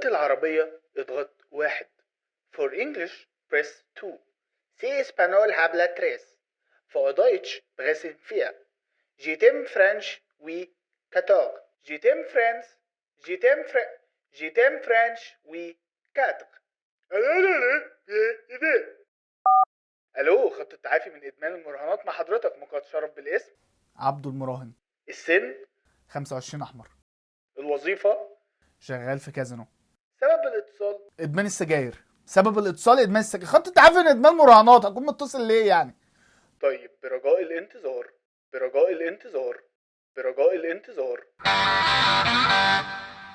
للغات العربية اضغط 1. For English press 2. Si español habla 3. For Deutsch pressen 4. J'aime French oui 14. J'aime French oui 4. الو، خط التعافي من ادمان المراهنات مع حضرتك، مقاط شرف بالاسم عبده المراهن. السن 25 احمر. الوظيفة شغال في كازينو. سبب الاتصال ادمان السجاير. سبب الاتصال ادمان السجاير. خط التعافي من ادمان مراهنات، هكون متصل ليه يعني؟ طيب برجاء الانتظار.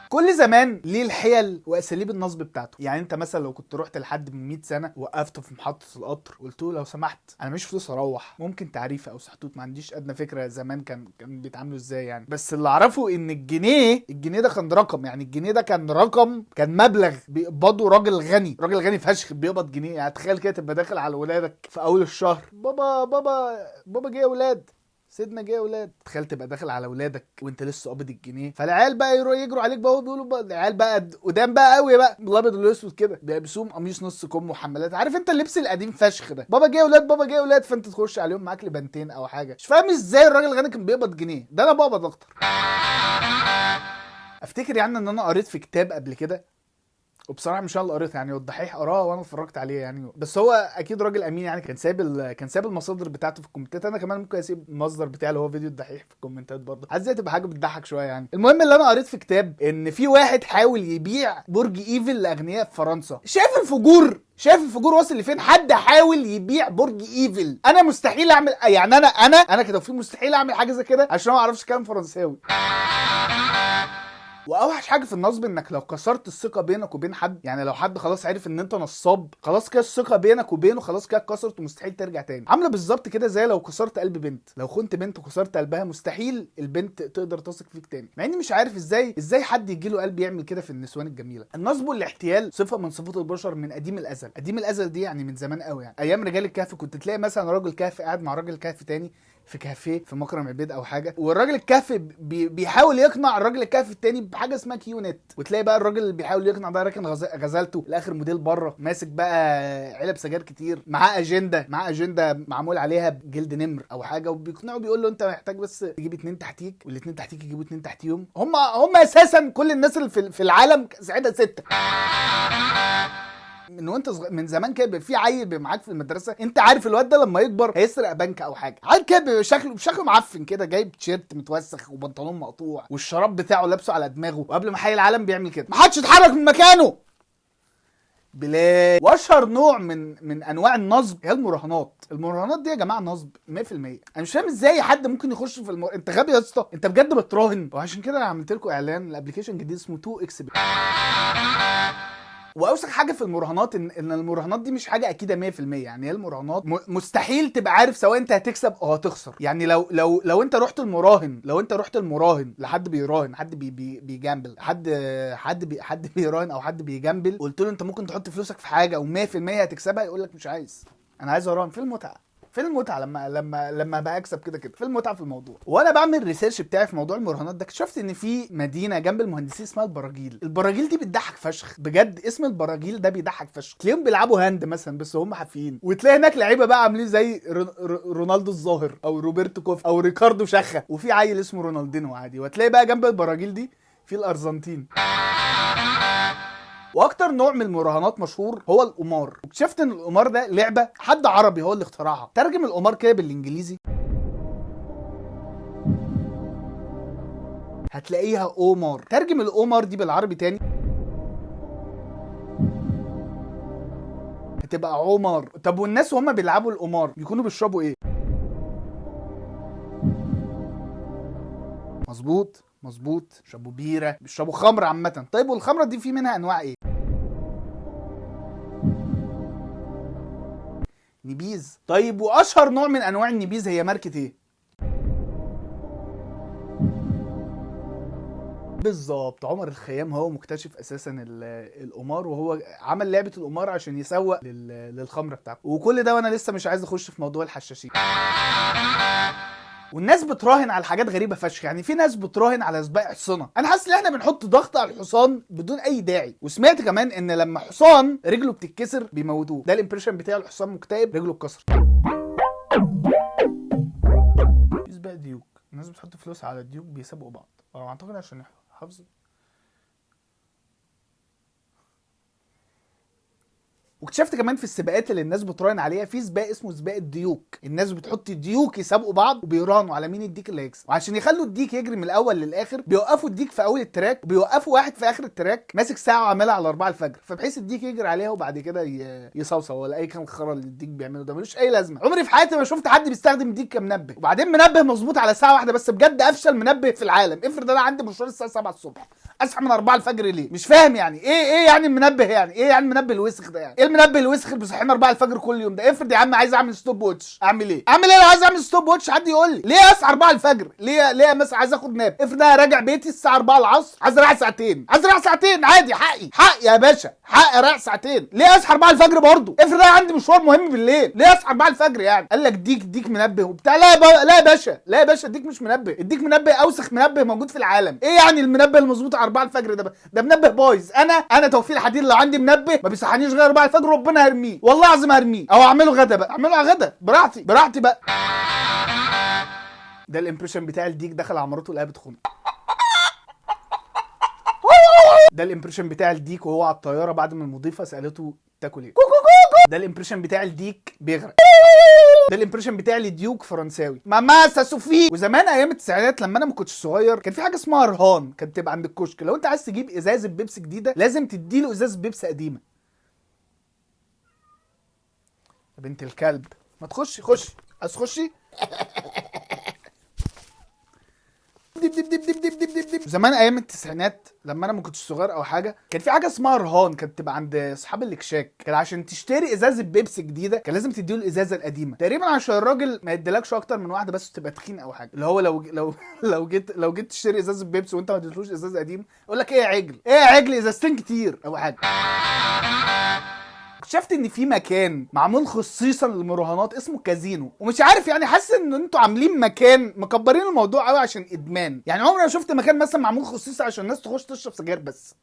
كل زمان ليه الحيل واساليب النصب بتاعته. يعني انت مثلا لو كنت رحت لحد من 100 سنه وقفته في محطه القطر قلت له لو سمحت انا مش فلوس اروح، ممكن تعريفه او سحتوت، ما عنديش ادنى فكره زمان كان بيتعاملوا ازاي يعني. بس اللي اعرفه ان الجنيه ده كان رقم، يعني الجنيه ده كان رقم، كان مبلغ بيقبضه راجل غني فشخ بيقبض جنيه. يعني تخيل كده تبقى داخل على ولادك في اول الشهر، بابا جه يا ولاد، سيدنا جه يا ولاد. تخيل تبقى داخل على ولادك وانت لسه قابض الجنيه، فالعيال بقى يجروا عليك بقى وبيقولوا بقى العيال بقى قدام بقى قوي بقى الابيض والاسود كده، بيلبسوهم قميص نص كم وحمالات، عارف انت اللبس القديم فشخ ده، بابا جه يا ولاد، فانت تخش عليهم معاك لبنتين او حاجه. مش فاهم ازاي الراجل الغني كان بيقبض جنيه، ده انا بقبض اكتر. افتكر يعني ان انا قريت في كتاب قبل كده، وبصراحه مش انا اللي قريت يعني، والدحيح قراه وانا اتفرجت عليه يعني، بس هو اكيد راجل امين يعني، كان سايب المصادر بتاعته في الكومنتات. انا كمان ممكن اسيب المصدر بتاعي اللي هو فيديو الدحيح في الكومنتات برضه، عايز تبقى حاجه بتضحك شويه يعني. المهم اللي انا قريت في كتاب ان في واحد حاول يبيع برج ايفل لاغنياء في فرنسا. شايف الفجور واصل لفين؟ حد حاول يبيع برج ايفل. انا مستحيل اعمل يعني، انا كتوفيق مستحيل اعمل حاجه زي كده عشان ما اعرفش كلام فرنساوي. واوحش حاجه في النصب انك لو كسرت الثقه بينك وبين حد، يعني لو حد خلاص عرف ان انت نصاب، خلاص كده الثقه بينك وبينه خلاص كده اتكسرت ومستحيل ترجع تاني. عامله بالظبط كده زي لو كسرت قلب بنت، لو خنت بنت وكسرت قلبها مستحيل البنت تقدر تثق فيك تاني. مع اني مش عارف ازاي حد يجي له قلب يعمل كده في النسوان الجميله. النصب والاحتيال صفه من صفات البشر من قديم الازل دي يعني من زمان قوي يعني. ايام رجال الكهف كنت تلاقي مثلا راجل كهف قاعد مع راجل كهف تاني في كافيه في مكرم عبيد او حاجه، والراجل الكهف بيحاول يقنع الراجل الكهف التاني بحاجه اسمها كيو نت، وتلاقي بقى الراجل اللي بيحاول يقنع ده راكن غزالته لاخر موديل بره، ماسك بقى علب سجاير كتير، معاه اجنده معمول عليها بجلد نمر او حاجه، وبيقنعه بيقول له انت محتاج بس تجيب 2 تحتيك، والاتنين تحتيك يجيبوا 2 تحتيهم. هم اساسا كل الناس اللي في العالم ساعتها 6. من وانت من زمان كده بيبقى في عيل بيبقى معاك في المدرسه، انت عارف الواد ده لما يكبر هيسرق بنك او حاجه، عيل كده بيبقى شكله معفن كده، جايب تيشيرت متوسخ وبنطلون مقطوع والشراب بتاعه لابسه على دماغه، وقبل ما حي العالم بيعمل كده، ما حدش يتحرك من مكانه. بلاد. واشهر نوع من انواع النصب هي المراهنات دي يا جماعه نصب 100%. انا مش فاهم ازاي حد ممكن يخش في انت غبي يا اسطى، انت بجد بتراهن. وعشان كده انا عملت لكم اعلان الابلكيشن جديد اسمه 2 اكس. واوسخ حاجه في المراهنات ان المراهنات دي مش حاجه اكيده 100%، يعني هي المراهنات مستحيل تبقى عارف سواء انت هتكسب او هتخسر. يعني لو انت رحت المراهن لحد بيراهن، حد بيجامبل، حد بيراهن او حد بيجامبل، قلت له انت ممكن تحط فلوسك في حاجه و100% هتكسبها، يقول لك مش عايز، انا عايز اراهن. في المتعه لما بقى اكسب كده في المتعه في الموضوع. وانا بعمل الريسيرش بتاعي في موضوع المراهنات ده، اكتشفت ان في مدينه جنب المهندسين اسمها البراجيل دي بتضحك فشخ بجد. اسم البراجيل ده بيضحك فشخ، تلاقيهم بيلعبوا هاند مثلا بس هم حافيين، وتلاقي هناك لعيبه بقى عاملين زي رونالدو الظاهر او روبرتو كوف او ريكاردو شخه، وفي عيل اسمه رونالدينو عادي. وتلاقي بقى جنب البراجيل دي في الارجنتين. واكتر نوع من المراهنات مشهور هو القمار. واكتشفت ان القمار ده لعبه حد عربي هو اللي اخترعها. ترجم القمار كده بالانجليزي هتلاقيها قمار. ترجم القمار دي بالعربي تاني هتبقى عمر. طب والناس وهم بيلعبوا القمار بيكونوا بيشربوا ايه؟ مظبوط بيشربوا بيره، بيشربوا خمر عامه. طيب والخمره دي في منها انواع ايه؟ نبيذ. طيب واشهر نوع من انواع النبيذ هي ماركه ايه؟ بالظبط، عمر الخيام هو مكتشف اساسا القمار، وهو عمل لعبه القمار عشان يسوق للخمره بتاعته. وكل ده وانا لسه مش عايز اخش في موضوع الحشاشين. والناس بتراهن على حاجات غريبه فشخ. يعني في ناس بتراهن على سباق حصنه. انا حاسس ان احنا بنحط ضغط على الحصان بدون اي داعي. وسمعت كمان ان لما حصان رجله بتتكسر بيموتوه. ده الامبريشن بتاع الحصان مكتئب رجله اتكسر. في سباق ديوك، الناس بتحط فلوس على الديوك بيسابقوا بعض. اعتقد عشان حافظ. واكتشفت كمان في السباقات اللي الناس بتراهن عليها في سباق اسمه سباق الديوك. الناس بتحط ديوك يسابقوا بعض وبيراهنوا على مين الديك اللي هيكسب. وعشان يخلوا الديك يجري من الاول للاخر بيوقفوا الديك في اول التراك وبيوقفوا واحد في اخر التراك ماسك ساعه وعاملها على 4 الفجر، فبحيث الديك يجري عليها وبعد كده يصوصو ولا اي كان خرا اللي الديك بيعمله ده ملوش اي لازمه. عمري في حياتي ما شفت حد بيستخدم الديك كمنبه، وبعدين منبه مظبوط على ساعه واحده بس. بجد افشل منبه في العالم. افرض انا عندي مشوار الساعه 7 الصبح اصحى من 4 الفجر ليه؟ مش فاهم يعني ايه يعني المنبه، يعني ايه يعني المنبه الوسخ ده؟ يعني ايه المنبه الوسخ اللي بيصحيني 4 الفجر كل يوم ده؟ افرض يا عم عايز اعمل ستوب واتش، اعمل ايه؟ اعمل ايه لو عايز اعمل ستوب واتش؟ حد يقول لي ليه اصحى 4 الفجر؟ ليه مثلا عايز اخد ناب؟ افرض انا راجع بيتي الساعه 4 العصر عايز اريح ساعتين، عادي، حقي يا باشا، حقي اريح ساعتين. ليه اصحى 4 الفجر برضه؟ افرض انا عندي مشوار مهم بالليل، ليه اصحى 4 الفجر يعني؟ قال لك ديك منبه وبتاع. لا يا باشا الديك مش منبه. الديك منبه اوسخ منبه موجود في العالم. ايه يعني المنبه المظبوط على 4 الفجر ده منبه بايظ. انا توفيق الحديد لو عندي منبه ما بيصحانيش غير 4 الفجر ربنا هرميه، والله العظيم هرميه، او اعمله غدا بقى، اعمله على غدا براحتي بقى. ده الامبريشن بتاع الديك دخل على مراته لقاها بتخونه. ده الامبريشن بتاع الديك وهو على الطياره بعد ما المضيفه سالته تاكل ايه. ده الامبريشن بتاع الديك بيغرق. ده الامبريشن بتاع الديوك فرنساوي ماما ساسوفي. وزمان ايام التسعينات لما انا ما كنتش صغير كان في حاجه اسمها رهان، كانت تبقى عند الكشك. لو انت عايز تجيب ازازه بيبسي جديده لازم تديله ازازه بيبسي قديمه. يا بنت الكلب ما تخشي عايز تخشي. زمان ايام التسعينات لما انا ما كنتش صغير او حاجه كان في حاجه اسمها رهان، كانت تبقى عند اصحاب الاكشاك. كان عشان تشتري ازازه بيبسي جديده كان لازم تديله الازازه القديمه تقريبا عشان الراجل ما يديلكش اكتر من واحده بس تبقى تخين او حاجه. اللي هو لو جيت تشتري ازازه بيبسي وانت ما اديتلوش ازازه قديمه يقول لك ايه يا عجل ازازتين كتير او حاجه. اكتشفت ان في مكان معمول خصيصا للمراهنات اسمه كازينو، ومش عارف يعني حاسس ان انتوا عاملين مكان مكبرين الموضوع قوي عشان ادمان. يعني عمري ما شفت مكان مثلا معمول خصيصا عشان الناس تخش تشرب سجاير بس.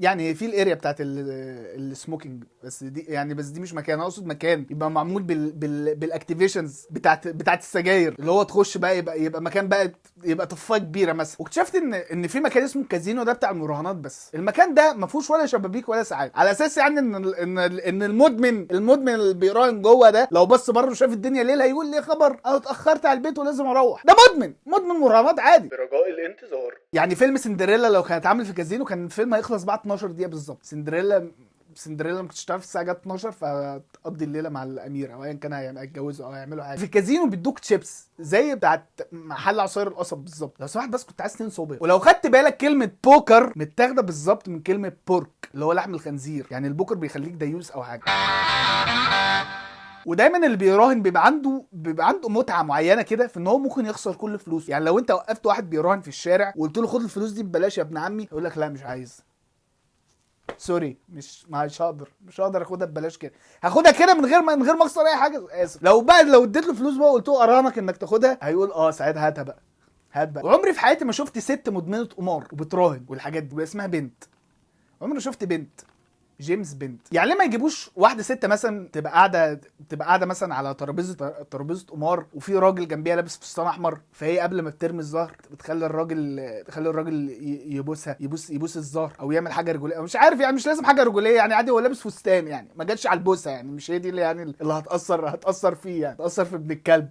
يعني في الاريا بتاعت السموكينج بس دي يعني بس دي مش مكان. انا اقصد مكان يبقى معمول بالاكتيفيشنز بتاعت السجاير، اللي هو تخش بقى يبقى مكان بقى يبقى طفايه كبيره مثلا. واكتشفت ان في مكان اسمه كازينو ده بتاع المراهنات بس. المكان ده ما فيهوش ولا شبابيك ولا ساعات، على اساس يعني ان المدمن اللي بيراهن جوه ده لو بص بره وشاف الدنيا ليل هيقول لي خبر انا اتاخرت على البيت ولازم اروح. ده مدمن مراهنات عادي برجاء الانتظار. يعني فيلم سندريلا لو كان اتعمل في كازينو كان الفيلم هيخلص بعد 12 دقيقه بالظبط. سندريلا ما كنتش تعرف الساعه جت 12 فتقضي الليله مع الامير او ايا كان هيتجوزوا او هيعملوا حاجه. في الكازينو بيدوك تشيبس زي بتاعت محل عصير القصب بالظبط. لو سمحت بس كنت عايز 2 صوبيا. ولو خدت بالك كلمه بوكر متاخده بالظبط من كلمه بورك اللي هو لحم الخنزير. يعني البوكر بيخليك ديوس او حاجه. ودايما اللي بيراهن بيبقى عنده متعه معينه كده في ان هو ممكن يخسر كل فلوسه. يعني لو انت وقفت واحد بيراهن في الشارع وقلت له خد الفلوس دي ببلاش يا ابن عمي يقول لك لا مش عايز، سوري مش هقدر اخدها ببلاش كده، هاخدها كده من غير ما اخسر اي حاجه، اسف. لو اديت له فلوس بقى وقلت له اراهنك انك تاخدها هيقول ساعتها هات بقى. وعمري في حياتي ما شفت ست مدمنه قمار وبتراهن والحاجات دي اسمها بنت. عمري ما شفت بنت جيمس بنت. يعني ليه ما يجيبوش واحده ست مثلا تبقى قاعده مثلا على ترابيزه قمار وفي راجل جنبيها لابس فستان احمر، فهي قبل ما بترمي الزهر بتخلي الراجل يبوسها يبوس الزهر او يعمل حاجه رجوليه او مش عارف. يعني مش لازم حاجه رجوليه يعني عادي هو لابس فستان يعني ما جاتش على البوسه. يعني مش هي دي اللي يعني اللي هتاثر فيه. يعني هتاثر في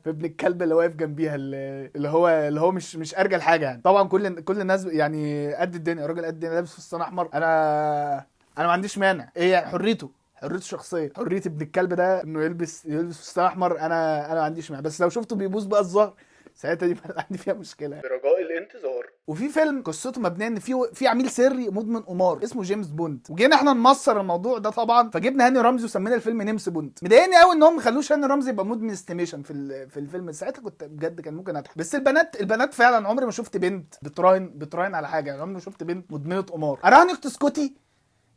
ابن الكلب اللي واقف جنبيها اللي هو مش ارجل حاجه. يعني طبعا كل الناس يعني قد الدنيا. الراجل قد الدنيا لابس فستان احمر. انا ما عنديش مانع. ايه يعني حريته الشخصيه، حريه ابن الكلب ده انه يلبس فستان احمر. انا ما عنديش مانع. بس لو شفته بيبوس بقى الظهر ساعتها دي عندي فيها مشكله. برجاء الانتظار. وفي فيلم قصته مبنيه ان في عميل سري مدمن قمار اسمه جيمس بوند، وجينا احنا نمصر الموضوع ده طبعا فجبنا هاني رمزي وسمينا الفيلم نمس بوند. مضايقني قوي ان هم ما خلوش هاني رمزي يبقى مدمن استيميشن في الفيلم. ساعتها كنت بجد كان ممكن اضحك. بس البنات فعلا عمري ما شفت بنت بتراهن على حاجه. يعني عمري ما شفت بنت مدمنه قمار. اراهن اخت سكوتي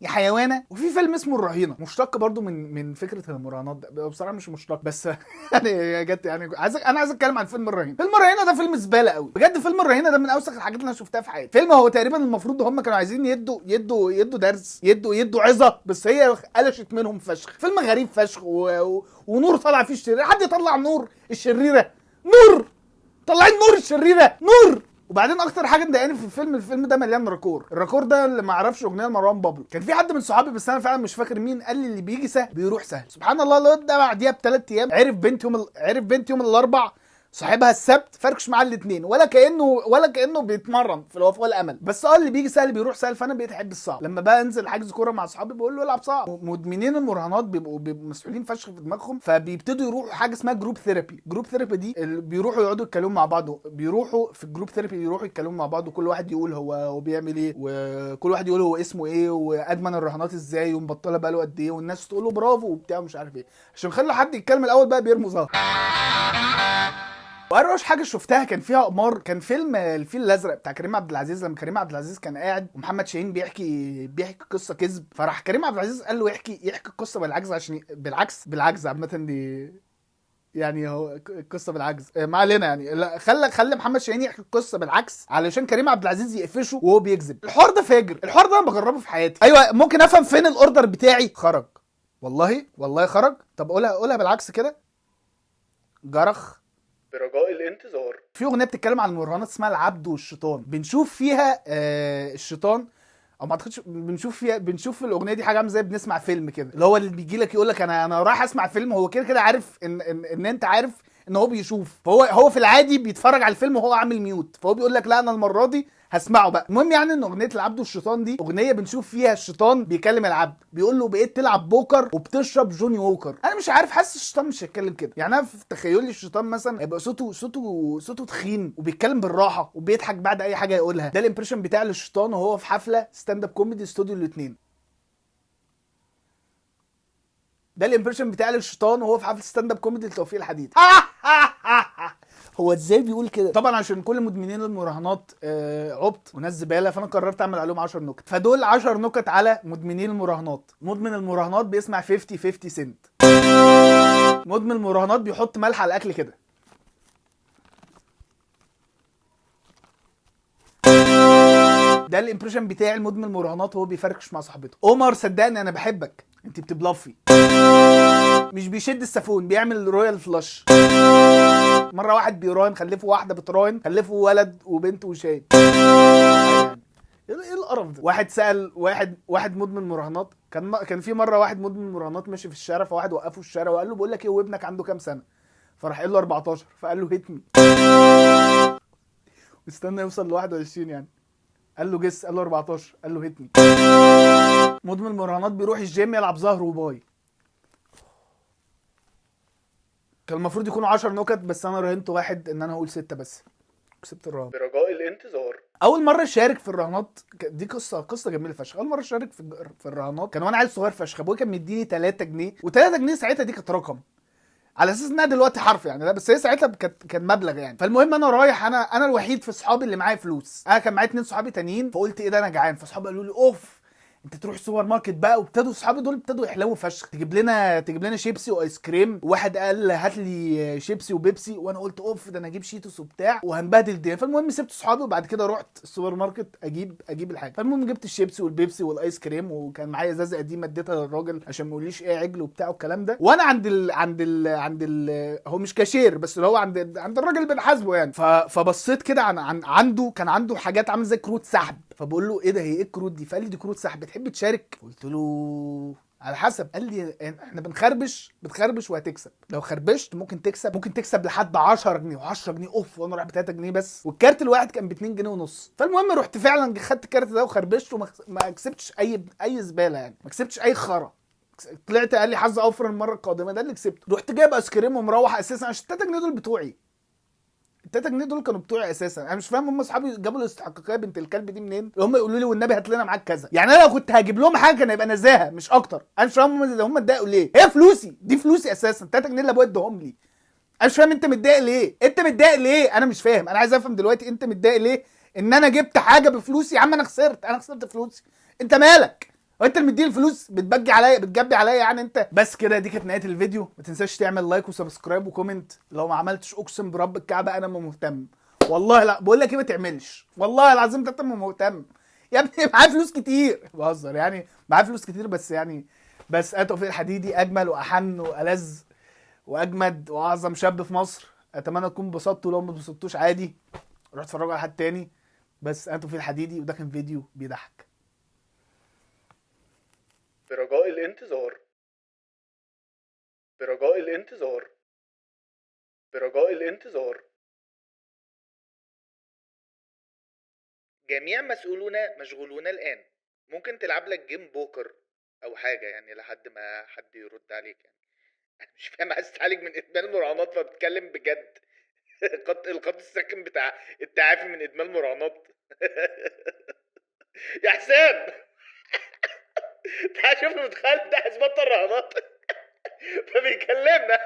يا حيوانه. وفي فيلم اسمه الرهينه مشتق برضو من فكره المراهنات ده، بصراحه مش مشتق بس يعني جت يعني انا عايز اتكلم عن فيلم الرهينه. فيلم الرهينه ده فيلم زباله قوي بجد. فيلم الرهينه ده من اوسخ الحاجات اللي انا شفتها في حياتي. فيلم هو تقريبا المفروض هم كانوا عايزين يدوا درس، يدوا عظه، بس هي قلشت منهم فشخ. فيلم غريب فشخ ونور طالع فيه الشرير. حد يطلع نور الشريره، نور طلعين نور الشريره، نور. وبعدين اكتر حاجه مضايقاني في الفيلم ده مليان راكور. الراكور ده اللي ما اعرفش اغنيه لمروان بابلو. كان في حد من صحابي بس انا فعلا مش فاكر مين قال لي اللي بيجي سهل بيروح سهل. سبحان الله، الواد ده بعديها ب3 ايام عرف بنت يوم الاربع صاحبها السبت، فركش معاه الاثنين، ولا كانه بيتمرن في الوفاء والامل. بس اللي بيجي سهل بيروح سهل. فانا بقيت احب الصعب. لما بقى انزل حجز كوره مع اصحابي بقول له العب صعب. مدمنين المراهنات بيبقوا مسؤولين فشخ في دماغهم، فبيبتدوا يروحوا حاجه اسمها جروب ثيرابي. جروب ثيرابي دي بيروحوا يقعدوا يتكلموا مع بعض. بيروحوا في الجروب ثيرابي يروحوا يتكلموا مع بعض، وكل واحد يقول هو بيعمل ايه، وكل واحد يقول هو اسمه ايه، وادمن الرهانات ازاي، ومبطله بقاله قد ايه، والناس تقول له برافو وبتاع مش عارف ايه، عشان يخلوا حد يتكلم الاول بقى بيرموا ظهر. واروش حاجه شفتها كان فيها قمار. كان فيلم الفيل الازرق بتاع كريم عبد العزيز، لما كريم عبد العزيز كان قاعد ومحمد شاهين بيحكي قصه كذب، فراح كريم عبد العزيز قال له يحكي القصه بالعكس، عشان بالعكس عامه دي يعني هو القصه بالعكس ما علينا يعني. لا خلى محمد شاهين يحكي القصه بالعكس علشان كريم عبد العزيز يقفشه وهو بيكذب. الحوار ده فاجر. الحوار ده انا بجربه في حياتي. ايوه ممكن افهم فين الاوردر بتاعي. خرج والله خرج. طب قولها بالعكس كده. جرخ. برجاء الانتظار. في اغنيه بتتكلم عن المراهنات اسمها العبد والشيطان. بنشوف فيها الشيطان، او ما اعتقدش بنشوف في الاغنيه دي حاجه عامله زي بنسمع فيلم كده، اللي هو اللي بيجي لك يقول لك انا رايح اسمع فيلم. هو كده عارف ان انت عارف ان هو بيشوف. فهو في العادي بيتفرج على الفيلم وهو عامل ميوت، فهو بيقول لك لا انا المره دي هسمعه بقى. المهم يعني ان اغنيه العبد والشيطان دي اغنيه بنشوف فيها الشيطان بيكلم العبد، بيقول له بقيت تلعب بوكر وبتشرب جوني ووكر. انا مش عارف، حاسس الشيطان مش هيتكلم كده. يعني انا في تخيلي الشيطان مثلا هيبقى صوته تخين وبيتكلم بالراحه وبيضحك بعد اي حاجه يقولها. ده الامبريشن بتاع الشيطان وهو في حفله ستاند اب كوميدي استوديو الاثنين. ده الامبريشن بتاع الشيطان وهو في حفله ستاند اب كوميدي لتوفيق الحديد. هو ازاي بيقول كده؟ طبعا عشان كل مدمنين المراهنات عبط وناس زباله، فانا قررت اعمل عليهم 10 نكت. فدول 10 نكت على مدمنين المراهنات. مدمن المراهنات بيسمع 50 سنت. مدمن المراهنات بيحط ملح على الاكل كده. ده الامبريشن بتاع المدمن المراهنات وهو بيفركش مع صاحبته. عمر صدقني انا بحبك، انت بتبلفي. مش بيشد السافون، بيعمل رويال فلاش. مره واحد بيراهن، خلفوا واحده بتراهن، خلفوا ولد وبنت وشاهد. ايه القرف ده؟ واحد سال واحد مدمن مراهنات. كان في مره واحد مدمن مراهنات ماشي في الشارع، فواحد وقفه في الشارع وقال له بقول لك ايه، وابنك عنده كام سنه؟ فراح قال له 14. فقال له هيتمي. واستنى يوصل ل 21 يعني. قال له جس، قال له 14، قال له هيتمي. مدمن المراهنات بيروح الجيم يلعب ظهر وباي. كان المفروض يكونوا 10 نكت بس انا راهنت واحد ان انا هقول 6 بس. كسبت الرهان. برجاء الانتظار. اول مره اشارك في الرهانات دي قصه جميله فشخ. اول مره اشارك في الرهانات كان وانا عيل صغير فشخ. ابويا كان مديني 3 جنيه، و3 جنيه ساعتها دي كانت رقم على اساس انها دلوقتي حرف يعني. لا بس هي ساعتها كان مبلغ يعني. فالمهم انا رايح، انا الوحيد في اصحابي اللي معايا فلوس. انا كان معايا 2 صحابي تانيين. فقلت ايه ده انا جعان. فاصحابي قالوا لي اوف انت تروح السوبر ماركت بقى. وابتدوا اصحابي دول ابتدوا يحلموا فشخ، تجيب لنا شيبسي وايس كريم. واحد قال هات لي شيبسي وبيبسي، وانا قلت اوف ده انا اجيب شيتوس وبتاع وهنبهدل الدنيا. فالمهم سبت اصحابي وبعد كده رحت السوبر ماركت اجيب الحاجه. فالمهم جبت الشيبسي والبيبسي والايس كريم، وكان معايا ازازه قديمه اديتها للراجل عشان ما يقوليش ايه عجل وبتاع والكلام ده. وانا عند ال هو مش كاشير بس اللي هو عند الراجل بنحاسبه يعني. فبصيت كده كان عنده حاجات عامله زي كروت سحب. فبقول له ايه ده، هي ايه الكروت دي؟ فقال لي دي كروت سحب، بتحب تشارك؟ قلت له على حسب. قال لي احنا بتخربش وهتكسب. لو خربشت ممكن تكسب لحد 10 جنيه. و10 جنيه اوف، وانا رايح ب 3 جنيه بس، والكارت الواحد كان ب 2 جنيه ونص. فالمهم رحت فعلا خدت الكارت ده وخربشت وما كسبتش اي زباله يعني، ما كسبتش اي خرا. طلعت قال لي حظ اوفر المره القادمه. ده اللي كسبته. رحت جايب ايس كريم ومروح اساسا عشان 3 جنيه دول بتوعي. ال3 جنيه دول كانوا بتوعي اساسا. انا مش فاهم هم اصحابي جابوا الاستحقاقيه بنت الكلب دي منين. هم يقولوا لي والنبي هات لنا معاك كذا. يعني انا لو كنت هجيب لهم حاجه كان هيبقى نزاهه مش اكتر. انا مش فاهم هم اتضايقوا ليه. هي فلوسي دي، فلوسي اساسا. 3 جنيه اللي ابويا اداهم لي. انا مش فاهم انت متضايق ليه. انا مش فاهم. انا عايز افهم دلوقتي انت متضايق ليه ان انا جبت حاجه بفلوسي. يا عم انا خسرت فلوسي. انت مالك؟ وانت اللي مديني الفلوس بتجبي عليا يعني انت. بس كده، دي كانت نهايه الفيديو. ما تنساش تعمل لايك وسبسكرايب وكومنت. لو ما عملتش اقسم برب الكعبه انا ما مهتم والله. لا بقول لك ايه، ما تعملش والله العظيم انت ما مهتم يا ابني. معايا فلوس كتير، بهزر يعني، معايا فلوس كتير بس يعني. بس انا توفيق الحديدي، اجمل واحن والذ واجمد واعظم شاب في مصر. اتمنى تكونوا انبسطتوا، لو ما انبسطتوش عادي روح اتفرجوا على حد تاني. بس انا توفيق الحديدي، وده كان فيديو بيضحك. برجاء الانتظار. برجاء الانتظار. برجاء الانتظار. جميع مسؤولونا مشغولون الآن. ممكن تلعب لك جيم بوكر أو حاجة يعني لحد ما حد يرد عليك يعني. أنا مش فاهم، عايز تعالج من إدمان مراهنات فبتكلم بجد. الخط الساكن بتاع التعافي من إدمان مراهنات. يا حسام، تعال شوف، متخيل ده حسابات الرهانات فبيكلمنا.